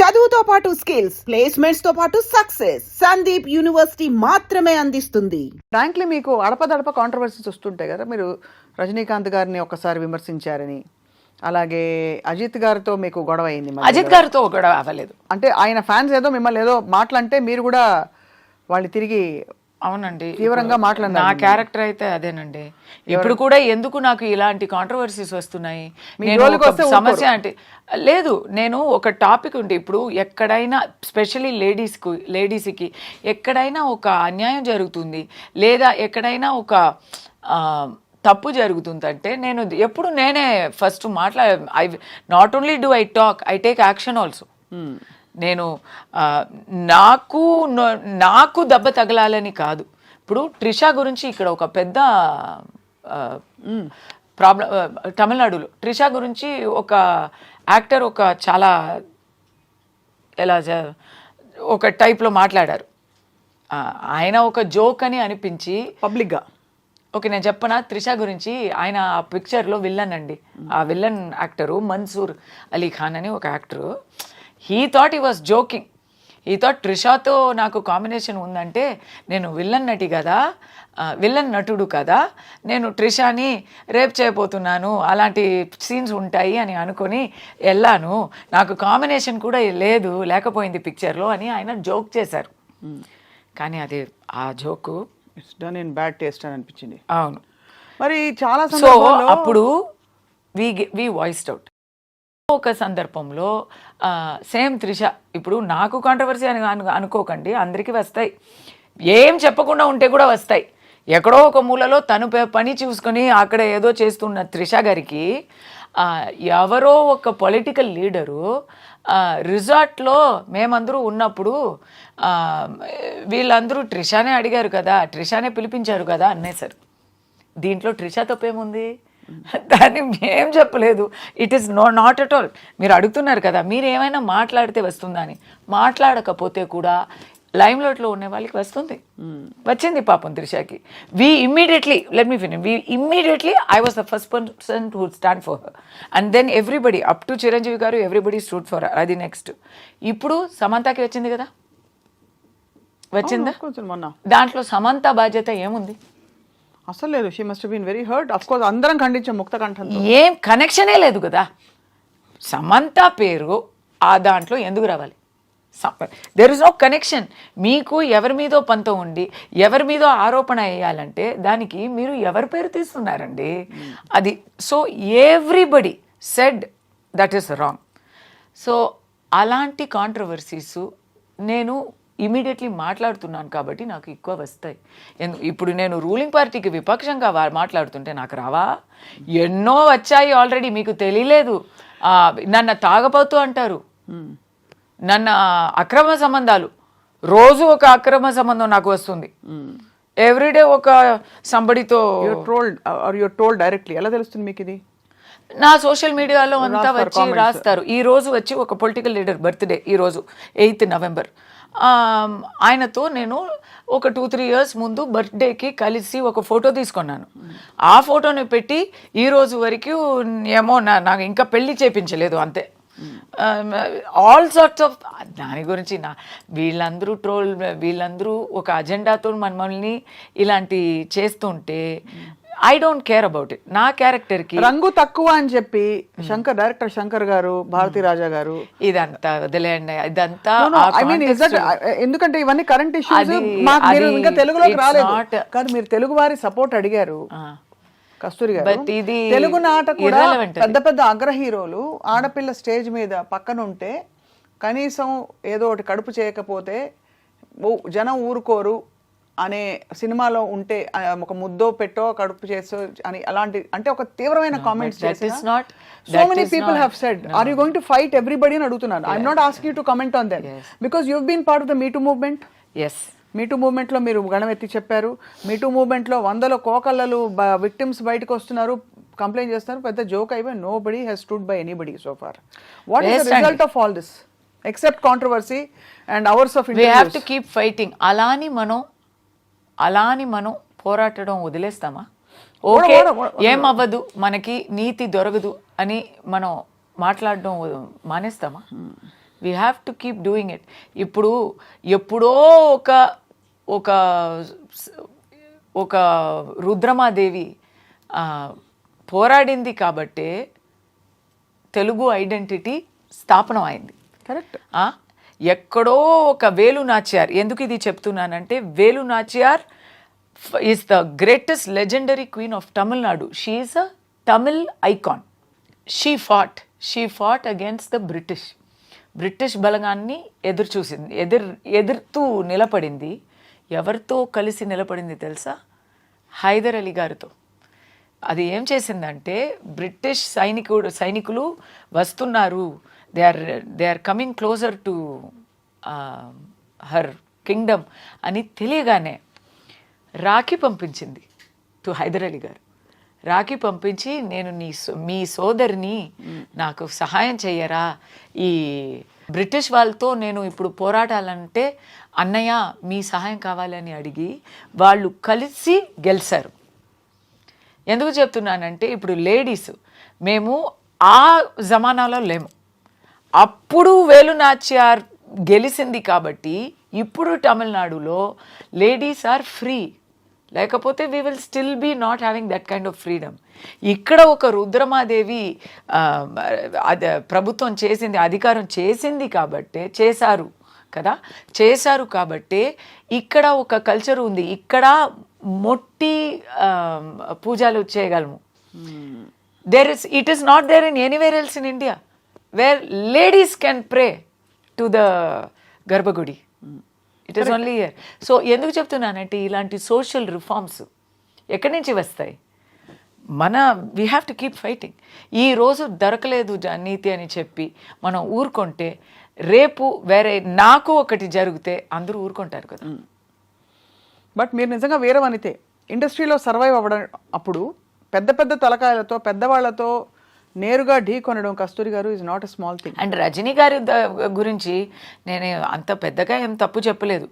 చదువుతో పాటు skills, placements తో పాటు సక్సెస్ సందీప్ యూనివర్సిటీ మాత్రమే అందిస్తుంది. ఫ్రాంక్లీ మీకు అడపదడప కాంట్రవర్సీస్ వస్తుంటాయి కదా. మీరు రజనీకాంత్ గారిని ఒకసారి విమర్శించారని, అలాగే అజిత్ గారితో మీకు గొడవ అయింది. అజిత్ గారితో గొడవ అవ్వలేదు. అంటే ఆయన ఫ్యాన్స్ ఏదో మిమ్మల్ని ఏదో మాటలంటే మీరు కూడా వాళ్ళు తిరిగి అవునండి, తీవ్రంగా మాట్లాడినారు. నా క్యారెక్టర్ అయితే అదేనండి. ఇప్పుడు కూడా ఎందుకు నాకు ఇలాంటి కాంట్రవర్సీస్ వస్తున్నాయి? నేను ఒక సమస్య అంటే లేదు, నేను ఒక టాపిక్ ఉంటే ఇప్పుడు ఎక్కడైనా స్పెషల్లీ లేడీస్కి ఎక్కడైనా ఒక అన్యాయం జరుగుతుంది లేదా ఎక్కడైనా ఒక తప్పు జరుగుతుందంటే నేను ఎప్పుడు నేనే first I not only do I talk, I take action also. నేను నాకు దెబ్బ తగలాలని కాదు. ఇప్పుడు ట్రిషా గురించి ఇక్కడ ఒక పెద్ద ప్రాబ్లం, తమిళనాడులో ట్రిషా గురించి ఒక యాక్టర్ ఒక చాలా ఒక టైప్లో మాట్లాడారు. ఆయన ఒక జోక్ అని అనిపించి పబ్లిక్గా ఓకే నేను చెప్పనా, త్రిష గురించి ఆయన ఆ పిక్చర్లో విల్లన్ అండి. ఆ విల్లన్ యాక్టరు మన్సూర్ అలీ ఖాన్ అని ఒక actor. He thought he was joking. He thought ట్రిషాతో నాకు కాంబినేషన్ ఉందంటే నేను విల్లన్ నటి కదా, విల్లన్ నటుడు కదా, నేను ట్రిషాని రేప్ చేయబోతున్నాను, అలాంటి సీన్స్ ఉంటాయి అని అనుకొని వెళ్ళాను, నాకు కాంబినేషన్ కూడా లేకపోయింది పిక్చర్లో అని ఆయన జోక్ చేశారు. కానీ అది ఆ joke it's done in bad taste అని అనిపించింది. అవును, మరి చాలా అప్పుడు వి వాయిస్డ్ అవుట్. ఒక సందర్భంలో సేమ్ త్రిష, ఇప్పుడు నాకు కాంట్రవర్సీ అని అనుకోకండి, అందరికీ వస్తాయి, ఏం చెప్పకుండా ఉంటే కూడా వస్తాయి. ఎక్కడో ఒక మూలలో తను పని చూసుకొని అక్కడ ఏదో చేస్తున్న త్రిష గారికి ఎవరో ఒక పొలిటికల్ లీడరు రిసార్ట్లో మేమందరూ ఉన్నప్పుడు వీళ్ళందరూ ట్రిషానే అడిగారు కదా, ట్రిషానే పిలిపించారు కదా అనేసారు. దీంట్లో ట్రిషా తప్పేముంది? దాన్ని ఏం చెప్పలేదు. It is not at all. మీరు అడుగుతున్నారు కదా మీరు ఏమైనా మాట్లాడితే వస్తుందా అని. మాట్లాడకపోతే కూడా లైమ్లైట్లో ఉండే వాళ్ళకి వస్తుంది, వచ్చింది పాపం త్రిషాకి. Let me finish. I was the first person to stand for her and then everybody up to Chiranjeevi garu everybody stood for her. అది నెక్స్ట్. ఇప్పుడు సమంతకి వచ్చింది కదా, వచ్చిందా? దాంట్లో సమంత బాధ్యత ఏముంది? అసలు లేదు. She must been very hurt. Of course అందరం ఖండించాం ముక్త కంఠంతో. ఏం కనెక్షనే లేదు కదా. సమంత పేరు ఆ దాంట్లో ఎందుకు రావాలి? There is no connection. మీకు ఎవరి మీదో పంతం ఉండి ఎవరి మీదో ఆరోపణ వేయాలంటే దానికి మీరు ఎవరి పేరు తీస్తున్నారండి? అది so everybody said that is wrong. So అలాంటి కాంట్రవర్సీస్ నేను ఇమీడియట్లీ మాట్లాడుతున్నాను కాబట్టి నాకు ఎక్కువ వస్తాయి. ఇప్పుడు నేను రూలింగ్ పార్టీకి విపక్షంగా మాట్లాడుతుంటే నాకు రావా? ఎన్నో వచ్చాయి ఆల్రెడీ, మీకు తెలియలేదు. నన్ను తాగబోతూ అంటారు, నన్ను అక్రమ సంబంధాలు, రోజు ఒక అక్రమ సంబంధం నాకు వస్తుంది. ఎవ్రీడే ఒక సంబడితో టోల్డ్ డైరెక్ట్లీ. ఎలా తెలుస్తుంది మీకు ఇది? నా సోషల్ మీడియాలో అంతా వచ్చి రాస్తారు. ఈ రోజు వచ్చి ఒక పొలిటికల్ లీడర్ బర్త్డే, ఈరోజు 8 నవంబర్. ఆయనతో నేను ఒక 2-3 years ముందు బర్త్డేకి కలిసి ఒక ఫోటో తీసుకున్నాను. ఆ ఫోటోని పెట్టి ఈ రోజు వరకు ఏమో నాకు ఇంకా పెళ్లి చేయించలేదు అంతే. ఆల్ సార్ట్స్ ఆఫ్ దాని గురించి వీళ్ళందరూ ఒక అజెండాతో మనల్ని ఇలాంటి చేస్తుంటే I don't care about it. నా క్యారెక్టర్కి రంగు తక్కువ అని చెప్పి డైరెక్టర్ శంకర్ గారు, భారతీ రాజా గారు ఇదంతా వదిలేయండి. ఇదంతా ఎందుకంటే ఇవన్నీ కరెంట్ ఇష్యూస్. ఇంకా తెలుగులోకి రాలేదు కాదు, మీరు తెలుగు వారి సపోర్ట్ అడిగారు కస్తూరి గారు. తెలుగు నాట కూడా పెద్ద పెద్ద అగ్ర హీరోలు ఆడపిల్ల స్టేజ్ మీద పక్కన ఉంటే కనీసం ఏదో ఒకటి కడుపు చేయకపోతే జనం ఊరుకోరు అనే సినిమాలో ఉంటే ఒక ముద్దో పెట్టో కడుపు చేసో అని అలాంటి అంటే ఒక తీవ్రమైన కామెంట్స్ చేసి so many people have said are you going to fight everybody అని అడుగుతున్నాను. I'm not asking you to comment on them because you been part of the MeToo movement. MeToo మూవ్మెంట్లో మీరు గణమెత్తి చెప్పారు. మీటూ మూవ్మెంట్లో 100 కోకళ్ళలు విక్టిమ్స్ బయటకు వస్తున్నారు, కంప్లైంట్ చేస్తున్నారు, పెద్ద జోక్ అయిపోయి nobody has stood by anybody so far. What is the result of all this except controversy and hours of interviews? We have to keep fighting. అలాని మనం పోరాటడం వదిలేస్తామా? ఓకే ఏమవ్వదు, మనకి నీతి దొరకదు అని మనం మాట్లాడడం మానేస్తామా? We have to keep doing it. ఇప్పుడు ఎప్పుడో ఒక ఒక రుద్రమాదేవి పోరాడింది కాబట్టే తెలుగు ఐడెంటిటీ స్థాపనం అయింది. కరెక్ట్. ఎక్కడో ఒక వేలు నాచియార్, ఎందుకు ఇది చెప్తున్నానంటే Velu Nachiyar is the greatest legendary queen of Tamil Nadu. She is a Tamil icon. She fought against the British బలగాన్ని ఎదుర్తూ నిలబడింది. ఎవరితో కలిసి నిలబడింది తెలుసా? హైదర్ అలీ గారితో. అది ఏం చేసిందంటే, బ్రిటిష్ సైనికులు వస్తున్నారు, they are coming closer to her kingdom అని తెలియగానే రాఖీ పంపించింది టు హైదర్ అలీ గారు. రాఖీ పంపించి, నేను మీ సోదరిని నాకు సహాయం చెయ్యరా, ఈ బ్రిటిష్ వాళ్ళతో నేను ఇప్పుడు పోరాటాలంటే అన్నయ్య మీ సహాయం కావాలని అడిగి వాళ్ళు కలిసి గెలిచారు. ఎందుకు చెప్తున్నానంటే, ఇప్పుడు లేడీస్ మేము ఆ జమానాలో లేము. అప్పుడు వేలు నాచియార్ గెలిచింది కాబట్టి ఇప్పుడు తమిళనాడులో లేడీస్ ఆర్ ఫ్రీ. లేకపోతే we will still be not having that kind of freedom. ఇక్కడ ఒక రుద్రమాదేవి ప్రభుత్వం చేసింది, అధికారం చేసింది కాబట్టే చేశారు కాబట్టే ఇక్కడ ఒక కల్చర్ ఉంది. ఇక్కడ మొట్టి పూజలు చేయగలము. It is not there in anywhere else in India where ladies can pray to the గర్భగుడి. It is only here. So ఎందుకు చెప్తున్నానంటే, ఇలాంటి సోషల్ రిఫార్మ్స్ ఎక్కడి నుంచి వస్తాయి? We have to keep fighting. ఈరోజు దొరకలేదు నీతి అని చెప్పి మనం ఊరుకుంటే, రేపు వేరే నాకు ఒకటి జరిగితే అందరూ ఊరుకుంటారు కదా. బట్ మీరు నిజంగా వేరే వనితే ఇండస్ట్రీలో సర్వైవ్ అవ్వడం, అప్పుడు పెద్ద పెద్ద తలకాయలతో పెద్దవాళ్లతో నేరుగా ఢీ కొనడం కస్తూరి గారు is not a small thing. And Rajini గారి గురించి నేను అంత పెద్దగా ఏం తప్పు చెప్పలేదు.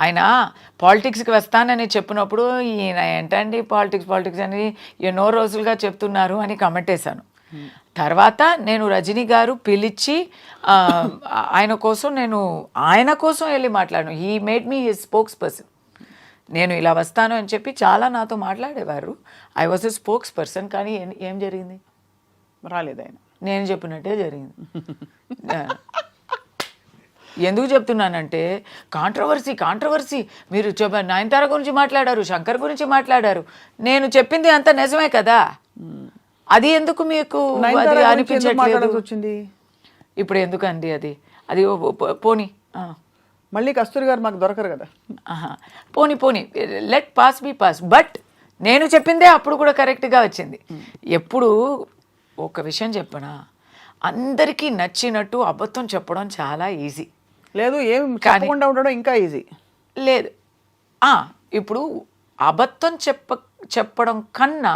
ఆయన పాలిటిక్స్కి వస్తానని చెప్పినప్పుడు ఈయన ఏంటండి పాలిటిక్స్ అని ఎన్నో రోజులుగా చెప్తున్నారు అని కమెంట్ వేశాను. తర్వాత నేను రజనీ గారు పిలిచి ఆయన కోసం వెళ్ళి మాట్లాడాను. He made me his spokes person. నేను ఇలా వస్తాను అని చెప్పి చాలా నాతో మాట్లాడేవారు. I was a spokes person. కానీ ఏం జరిగింది? రాలేదు ఆయన. నేను చెప్పినట్టే జరిగింది. ఎందుకు చెప్తున్నానంటే, కాంట్రవర్సీ మీరు నయనతార గురించి మాట్లాడారు, శంకర్ గురించి మాట్లాడారు. నేను చెప్పింది అంత నిజమే కదా. అది ఎందుకు మీకు వచ్చింది? ఇప్పుడు ఎందుకండి అది పోనీ మళ్ళీ కస్తూరి గారు మాకు దొరకరు కదా. పోనీ let pass be pass. But నేను చెప్పిందే అప్పుడు కూడా కరెక్ట్గా వచ్చింది. ఎప్పుడు ఒక విషయం చెప్పనా, అందరికీ నచ్చినట్టు అబద్ధం చెప్పడం చాలా ఈజీ. లేదు, ఏం చెప్పకుండా ఉండడం ఇంకా ఈజీ లేదు. ఇప్పుడు అబద్ధం చెప్పడం కన్నా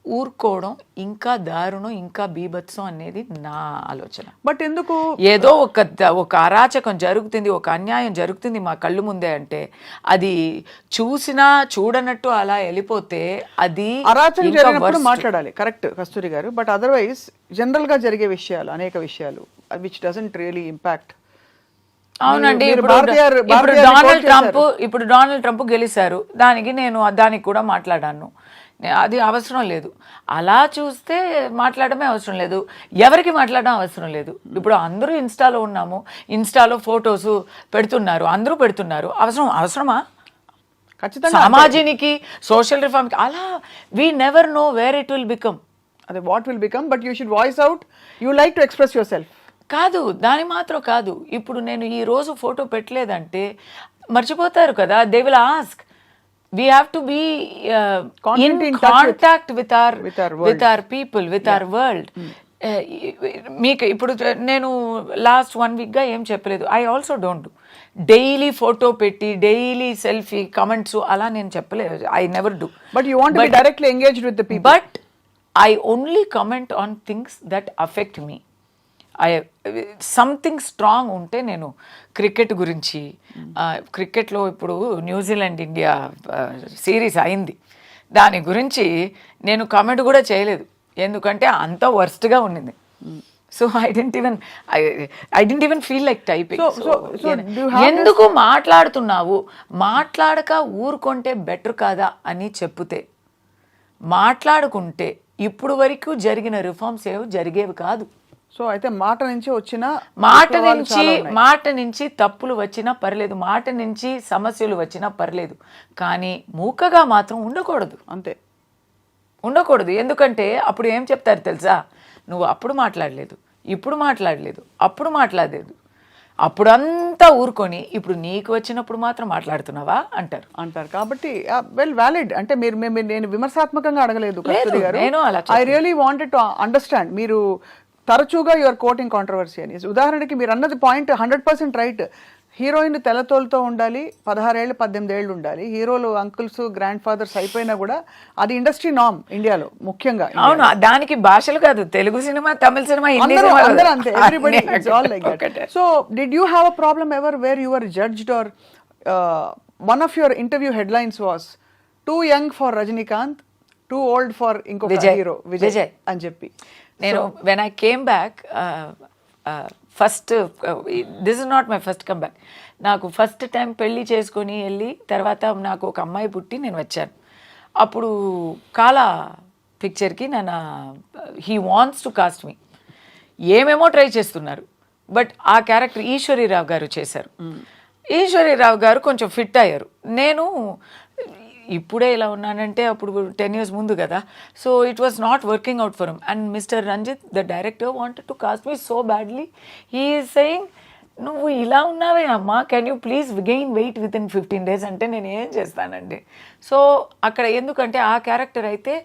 ఊరుకోవడం ఇంకా దారుణం, ఇంకా బీభత్సం అనేది నా ఆలోచన. బట్ ఎందుకు ఏదో ఒక అరాచకం జరుగుతుంది, ఒక అన్యాయం జరుగుతుంది మా కళ్ళు ముందే అంటే అది చూసినా చూడనట్టు అలా వెళ్ళిపోతే అది అరాచకం జరిగినప్పుడు మాట్లాడాలి. కరెక్ట్ కస్తూరి గారు. బట్ అదర్వైజ్ జనరల్ గా జరిగే విషయాలు, అనేక విషయాలు విచ్ డజంట్ రియలీ ఇంపాక్ట్. అవునండి. ఇప్పుడు డొనాల్డ్ ట్రంప్ గెలిచారు, దానికి కూడా మాట్లాడాను. అది అవసరం లేదు. అలా చూస్తే మాట్లాడమే అవసరం లేదు, ఎవరికి మాట్లాడడం అవసరం లేదు. ఇప్పుడు అందరూ ఇన్స్టాలో ఉన్నాము, ఇన్స్టాలో ఫొటోస్ పెడుతున్నారు, అందరూ పెడుతున్నారు. అవసరమా? ఖచ్చితంగా సమాజానికి, సోషల్ రిఫార్మ్కి అలా we never know where it will become. అదే what will become. But you should voice out, you like to express yourself. కాదు, దాని మాత్రం కాదు. ఇప్పుడు నేను ఈ రోజు ఫోటో పెట్టలేదంటే మర్చిపోతారు కదా. They will ask. We have to be in contact with our people, with our world. మీకు ఇప్పుడు నేను లాస్ట్ 1 weekగా ఏం చెప్పలేదు. I also don't daily photo పెట్టి డైలీ సెల్ఫీ కమెంట్స్ అలా నేను చెప్పలేదు. I never do. But you want to be directly engaged with the people. But I only comment on things that affect me. Something strong ఉంటే నేను cricket గురించి, క్రికెట్లో ఇప్పుడు New Zealand India series అయింది, దాని గురించి నేను కామెంట్ కూడా చేయలేదు. ఎందుకంటే అంత వర్స్ట్గా ఉండింది. So I didn't even feel like typing. So do you have ఎందుకు మాట్లాడుతున్నావు, మాట్లాడక ఊరుకుంటే బెటర్ కాదా అని చెప్తే, మాట్లాడుకుంటే ఇప్పుడు వరకు జరిగిన రిఫార్మ్స్ ఏవి జరిగేవి కాదు. సో అయితే మాట నుంచి వచ్చిన మాట నుంచి తప్పులు వచ్చినా పర్లేదు, మాట నుంచి సమస్యలు వచ్చినా పర్లేదు, కానీ మూకగా మాత్రం ఉండకూడదు. అంతే, ఉండకూడదు. ఎందుకంటే అప్పుడు ఏం చెప్తారు తెలుసా, నువ్వు అప్పుడు మాట్లాడలేదు, ఇప్పుడు మాట్లాడలేదు, అప్పుడు మాట్లాడలేదు, అప్పుడంతా ఊరుకొని ఇప్పుడు నీకు వచ్చినప్పుడు మాత్రం మాట్లాడుతున్నావా అంటారు. కాబట్టి వెల్ వ్యాలిడ్. అంటే మీరు నేను విమర్శాత్మకంగా అడగలేదు కస్తూరి గారు. నేను అలా I really wanted to understand. మీరు తరచుగా యువర్ కోటింగ్ కాంట్రవర్సీ అని. ఉదాహరణకి మీరు అన్నది పాయింట్ 100% రైట్. హీరోయిన్ తెల్లతోలుతో ఉండాలి, 16 ఏళ్ళు 18 ఏళ్ళు ఉండాలి. హీరోలు అంకుల్స్ గ్రాండ్ ఫాదర్స్ అయిపోయినా కూడా అది ఇండస్ట్రీ నామ్ ఇండియాలో ముఖ్యంగా. అవును, దానికి భాషలు కాదు, తెలుగు సినిమా, తమిళ సినిమా, హిందీ అందరూ సినిమా, అంతే. Everybody it's all like that. So did you have a problem ever where you were judged or one of your interview headlines was too young for Rajinikanth, too old for ఇంకొక hero Vijay అని చెప్పి. నేను when I came back first, this is not my first come back. నాకు first time పెళ్ళి చేసుకొని వెళ్ళి తర్వాత నాకు ఒక అమ్మాయి పుట్టి నేను వచ్చాను. అప్పుడు కాలా పిక్చర్కి నన్ను హీ వాంట్స్ టు కాస్ట్ మీ, ఏమేమో ట్రై చేస్తున్నారు, బట్ ఆ క్యారెక్టర్ ఈశ్వరీరావు గారు చేశారు. ఈశ్వరీరావు గారు కొంచెం ఫిట్ అయ్యారు. నేను ఇప్పుడే ఇలా ఉన్నానంటే అప్పుడు 10 years ముందు కదా. So it was not working out for him. And mister Ranjith the director wanted to cast me so badly. He is saying, నువ్వు ఇలా ఉన్నావే అమ్మా, can you please gain weight within 15 days అంటే నేను ఏం చేస్తానండి. సో అక్కడ ఎందుకంటే ఆ క్యారెక్టర్ అయితే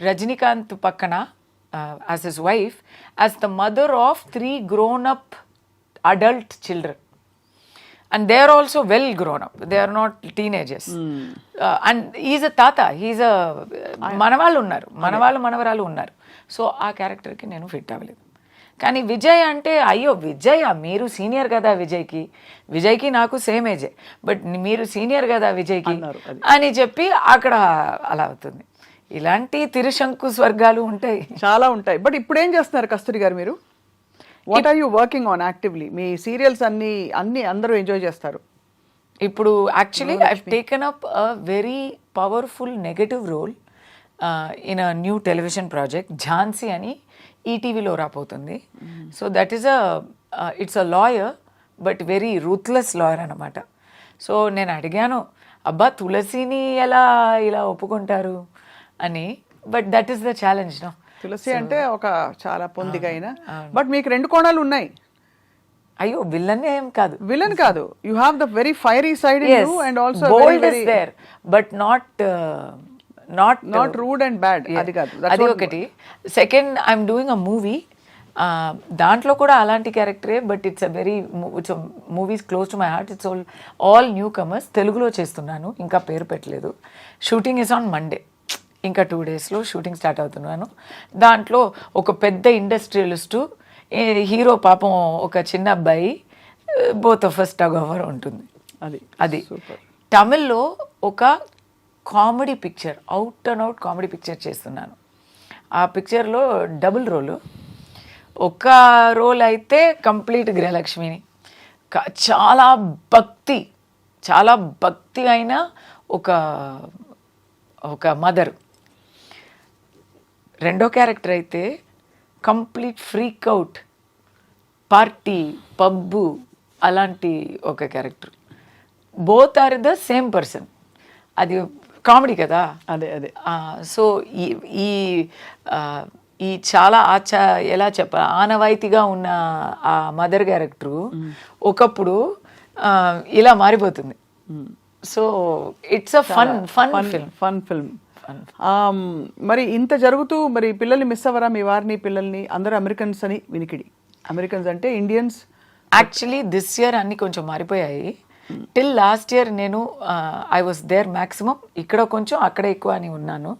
రజనీకాంత్ పక్కన as his wife, as the mother of 3 grown-up adult children. And they are also well grown up. They are not teenagers. And he is a tata. He is a మనవాళ్ళు ఉన్నారు, మనవరాలు ఉన్నారు. So ఆ క్యారెక్టర్కి నేను fit అవ్వలేదు. కానీ విజయ్ అంటే, అయ్యో విజయ్ మీరు సీనియర్ కదా విజయ్కి నాకు సేమ్ ఏజే, బట్ మీరు సీనియర్ కదా విజయ్కి అని చెప్పి అక్కడ అలా అవుతుంది. ఇలాంటి తిరుశంకు స్వర్గాలు ఉంటాయి, చాలా ఉంటాయి. బట్ ఇప్పుడు ఏం చేస్తున్నారు కస్తూరి గారు మీరు? What are you working on actively? మీ సీరియల్స్ అన్ని అందరూ ఎంజాయ్ చేస్తారు. ఇప్పుడు actually I have taken up a very powerful negative role in a new television project, Jhansi అని ఈటీవీలో రాబోతుంది. So that is it's a lawyer, but very ruthless lawyer అనమాట. So నేను అడిగాను, అబ్బా తులసిని ఎలా ఇలా ఒప్పుకుంటారు అని, but that is the challenge. No, Tulasi అంటే ఒక చాలా పొందిగా అయినా, బట్ మీకు 2 కోణాలు ఉన్నాయి. అయ్యో విలన్ ఏం కాదు, విలన్ కాదు, you have the very fiery side in you and also bold is there, but not rude and bad. అది కాదు, అది ఒకటి. Second, I'm doing a movie, దాంట్లో కూడా అలాంటి క్యారెక్టరే, but it's movies close to my heart. It's all newcomers. తెలుగులో చేస్తున్నాను, ఇంకా పేరు పెట్టలేదు. షూటింగ్ ఇస్ ఆన్ మండే, ఇంకా 2 daysలో షూటింగ్ స్టార్ట్ అవుతున్నాను. దాంట్లో ఒక పెద్ద ఇండస్ట్రియలిస్టు, హీరో పాపం ఒక చిన్న అబ్బాయి, both of us tug over ఉంటుంది. అది తమిళ్లో ఒక comedy picture, out and out comedy picture చేస్తున్నాను. ఆ పిక్చర్లో డబుల్ రోలు. ఒక రోల్ అయితే కంప్లీట్ గృహలక్ష్మిని, చాలా భక్తి అయిన ఒక మదర్. రెండో క్యారెక్టర్ అయితే complete freak out, party, pub అలాంటి ఒక character. Both are the same person. అది కామెడీ కదా. అదే. సో ఈ చాలా ఎలా చెప్పాలి, ఆనవాయితీగా ఉన్న ఆ మదర్ క్యారెక్టరు ఒకప్పుడు ఇలా మారిపోతుంది. So it's a fun film. మరి ఇంత జరుగుతూ మరి పిల్లల్ని మిస్ అవ్వరా, మీ వారిని పిల్లల్ని? అందరూ అమెరికన్స్ అని వినికిడి. అమెరికన్స్ అంటే ఇండియన్స్. యాక్చువల్లీ దిస్ ఇయర్ అన్ని కొంచెం మారిపోయాయి. టిల్ లాస్ట్ ఇయర్ నేను ఐ వాస్ దేర్ మ్యాక్సిమం, ఇక్కడ కొంచెం అక్కడ ఎక్కువ అని ఉన్నాను.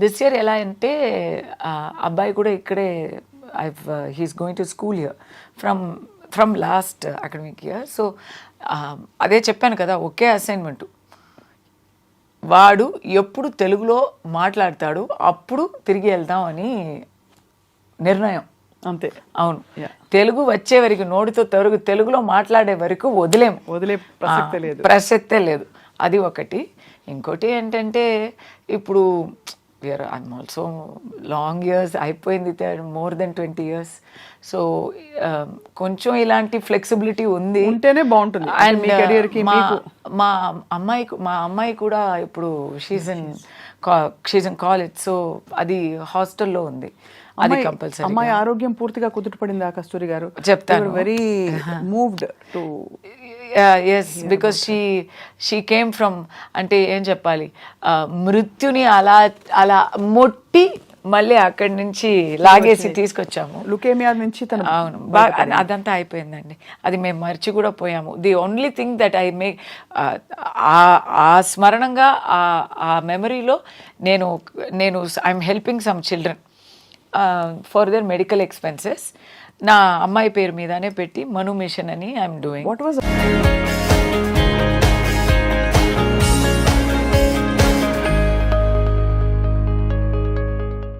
దిస్ ఇయర్ ఎలా అంటే అబ్బాయి కూడా ఇక్కడే, he's going to school here from last academic year. So అదే చెప్పాను కదా, ఒకే అసైన్మెంట్. వాడు ఎప్పుడు తెలుగులో మాట్లాడతాడు అప్పుడు తిరిగి వెళ్దాం అని నిర్ణయం. అంతే. అవును, తెలుగు వచ్చే వరకు నోటితో తెలుగులో మాట్లాడే వరకు వదిలే ప్రసక్తే లేదు. అది ఒకటి. ఇంకోటి ఏంటంటే ఇప్పుడు ఐఎమ్ ఆల్సో లాంగ్ ఇయర్స్ అయిపోయింది, మోర్ దెన్ 20 years. సో కొంచెం ఇలాంటి ఫ్లెక్సిబిలిటీ ఉంది, ఉంటేనే బాగుంటుంది. అండ్ మా అమ్మాయి కూడా ఇప్పుడు షీజ్ ఇన్ కాలేజ్, సో అది హాస్టల్లో ఉంది. అది కంపల్సరీ. అమ్మాయి ఆరోగ్యం పూర్తిగా కుదుటపడిందా కస్తూరి గారు? చెప్తాను. Very moved to yes, because she came from, అంటే ఏం చెప్పాలి, మృత్యుని అలా మొట్టి మళ్ళీ అక్కడి నుంచి లాగేసి తీసుకొచ్చాము. లుకేమియా నుంచి అవును, అదంతా అయిపోయిందండి. అది మేము మర్చి కూడా పోయాము. The only thing that I make, ఆ స్మరణంగా ఆ మెమరీలో నేను I'm helping some children for their medical expenses. నా అమ్మాయి పేరు మీదనే పెట్టి మను మిషన్ అని ఐఎమ్ డూయింగ్. What was